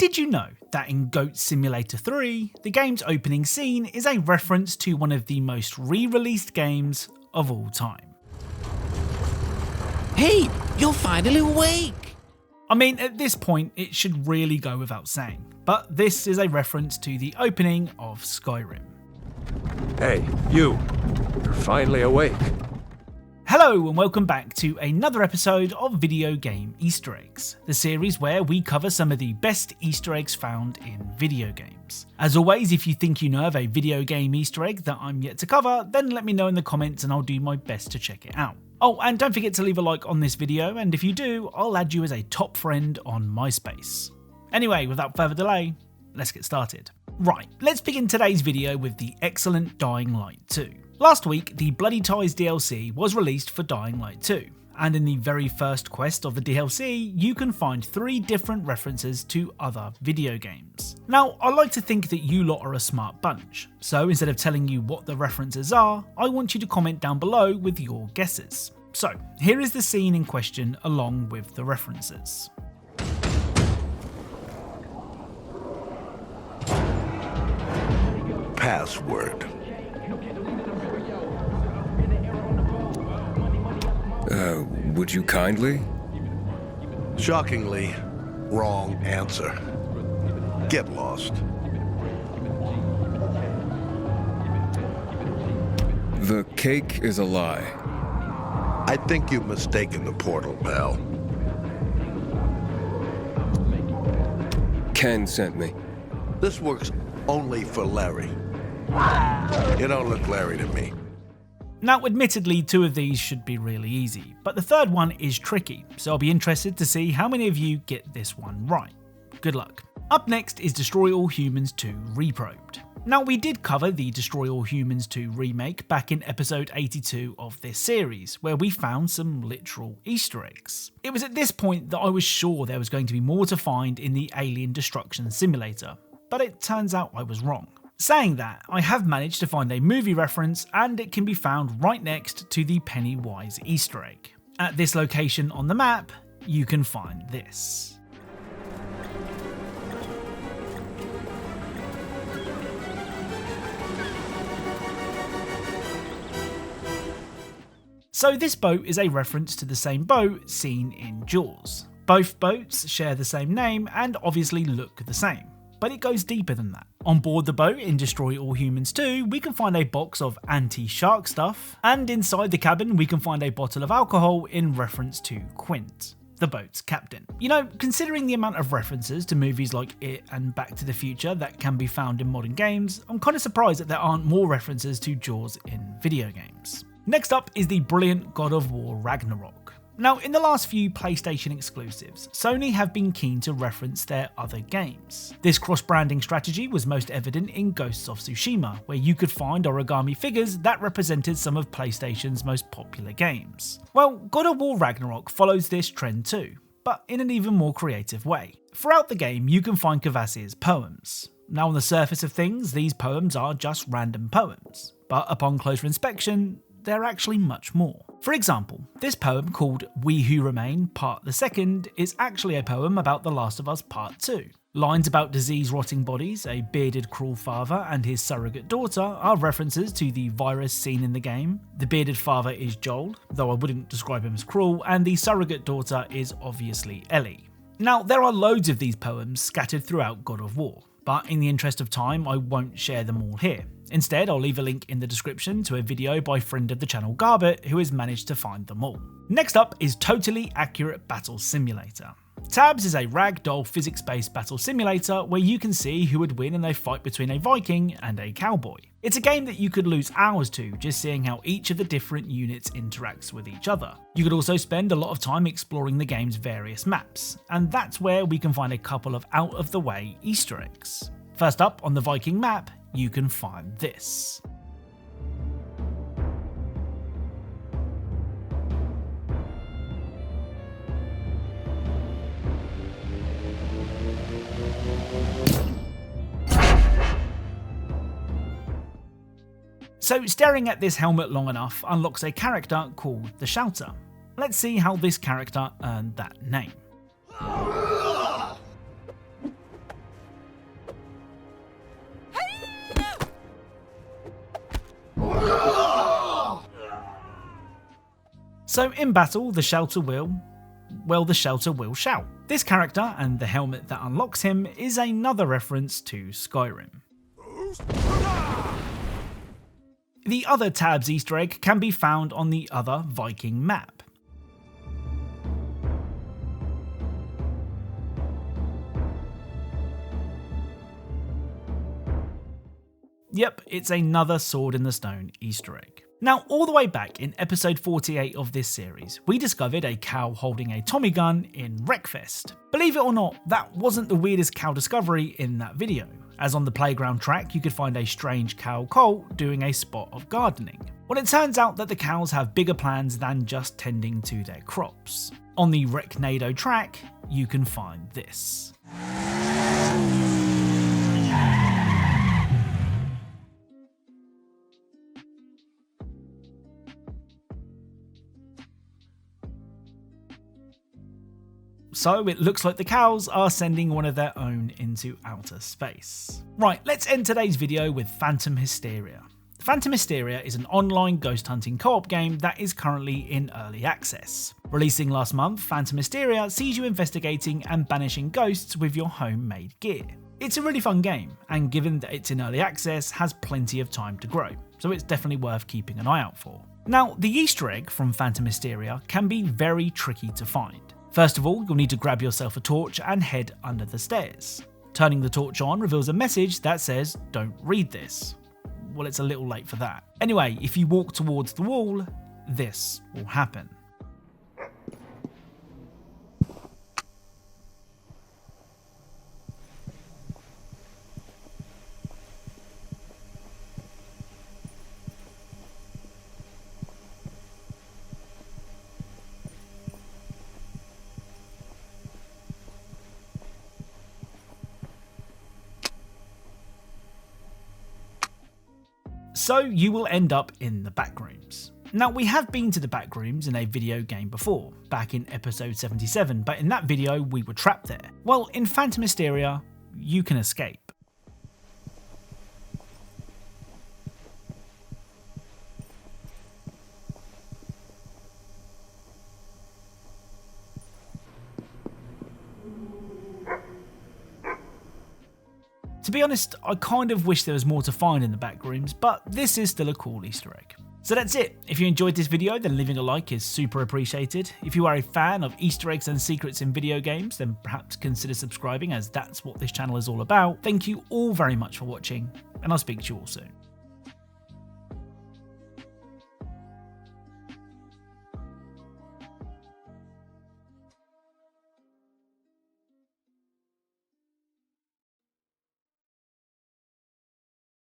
Did you know that in Goat Simulator 3, the game's opening scene is a reference to one of the most re-released games of all time? Hey, you're finally awake! I mean, at this point, it should really go without saying, but this is a reference to the opening of Skyrim. Hey, you're finally awake. Hello and welcome back to another episode of Video Game Easter Eggs, the series where we cover some of the best Easter eggs found in video games. As always, if you think you know of a video game Easter egg that I'm yet to cover, then let me know in the comments and I'll do my best to check it out. Oh, and don't forget to leave a like on this video, and if you do, I'll add you as a top friend on MySpace. Anyway, without further delay, let's get started. Right, let's begin today's video with the Eggcellent Dying Light 2. Last week, the Bloody Ties DLC was released for Dying Light 2, and in the very first quest of the DLC, you can find 3 different references to other video games. Now, I like to think that you lot are a smart bunch, so instead of telling you what the references are, I want you to comment down below with your guesses. So, here is the scene in question along with the references. Password. Would you kindly? Shockingly, wrong answer. Get lost. The cake is a lie. I think you've mistaken the portal, pal. Ken sent me. This works only for Larry. You don't look Larry to me. Now, admittedly, 2 of these should be really easy, but the third one is tricky, so I'll be interested to see how many of you get this one right. Good luck. Up next is Destroy All Humans 2 REPROBED. Now, we did cover the Destroy All Humans 2 remake back in episode 82 of this series, where we found some literal Easter eggs. It was at this point that I was sure there was going to be more to find in the Alien Destruction Simulator, but it turns out I was wrong. Saying that, I have managed to find a movie reference, and it can be found right next to the Pennywise Easter egg. At this location on the map, you can find this. So this boat is a reference to the same boat seen in Jaws. Both boats share the same name and obviously look the same, but it goes deeper than that. On board the boat in Destroy All Humans 2, we can find a box of anti-shark stuff, and inside the cabin we can find a bottle of alcohol in reference to Quint, the boat's captain. You know, considering the amount of references to movies like It and Back to the Future that can be found in modern games, I'm kind of surprised that there aren't more references to Jaws in video games. Next up is the brilliant God of War Ragnarok. Now, in the last few PlayStation exclusives, Sony have been keen to reference their other games. This cross-branding strategy was most evident in Ghosts of Tsushima, where you could find origami figures that represented some of PlayStation's most popular games. Well, God of War Ragnarok follows this trend too, but in an even more creative way. Throughout the game, you can find Kvasir's poems. Now, on the surface of things, these poems are just random poems, but upon closer inspection, they're actually much more. For example, this poem called We Who Remain Part the Second is actually a poem about The Last of Us Part 2. Lines about disease-rotting bodies, a bearded cruel father and his surrogate daughter are references to the virus seen in the game. The bearded father is Joel, though I wouldn't describe him as cruel, and the surrogate daughter is obviously Ellie. Now, there are loads of these poems scattered throughout God of War, but in the interest of time I won't share them all here. Instead, I'll leave a link in the description to a video by friend of the channel Garbett who has managed to find them all. Next up is Totally Accurate Battle Simulator. Tabs is a ragdoll physics-based battle simulator where you can see who would win in a fight between a Viking and a cowboy. It's a game that you could lose hours to just seeing how each of the different units interacts with each other. You could also spend a lot of time exploring the game's various maps, and that's where we can find a couple of out-of-the-way Easter eggs. First up on the Viking map, you can find this. So staring at this helmet long enough unlocks a character called the Shouter. Let's see how this character earned that name. So in battle, the shelter will shout. This character and the helmet that unlocks him is another reference to Skyrim. The other tab's Easter egg can be found on the other Viking map. Yep, it's another Sword in the Stone Easter egg. Now, all the way back in episode 48 of this series, we discovered a cow holding a Tommy gun in Wreckfest. Believe it or not, that wasn't the weirdest cow discovery in that video, as on the playground track you could find a strange cow colt doing a spot of gardening. Well, it turns out that the cows have bigger plans than just tending to their crops. On the Wrecknado track, you can find this. So it looks like the cows are sending one of their own into outer space. Right, let's end today's video with Phantom Hysteria. Phantom Hysteria is an online ghost hunting co-op game that is currently in early access. Releasing last month, Phantom Hysteria sees you investigating and banishing ghosts with your homemade gear. It's a really fun game, and given that it's in early access, has plenty of time to grow, so it's definitely worth keeping an eye out for. Now, the Easter egg from Phantom Hysteria can be very tricky to find. First of all, you'll need to grab yourself a torch and head under the stairs. Turning the torch on reveals a message that says, "Don't read this." Well, it's a little late for that. Anyway, if you walk towards the wall, this will happen. So you will end up in the backrooms. Now, we have been to the backrooms in a video game before, back in episode 77, but in that video we were trapped there. Well, in Phantom Hysteria, you can escape. To be honest, I kind of wish there was more to find in the back rooms, but this is still a cool Easter egg. So that's it. If you enjoyed this video, then leaving a like is super appreciated. If you are a fan of Easter eggs and secrets in video games, then perhaps consider subscribing, as that's what this channel is all about. Thank you all very much for watching, and I'll speak to you all soon.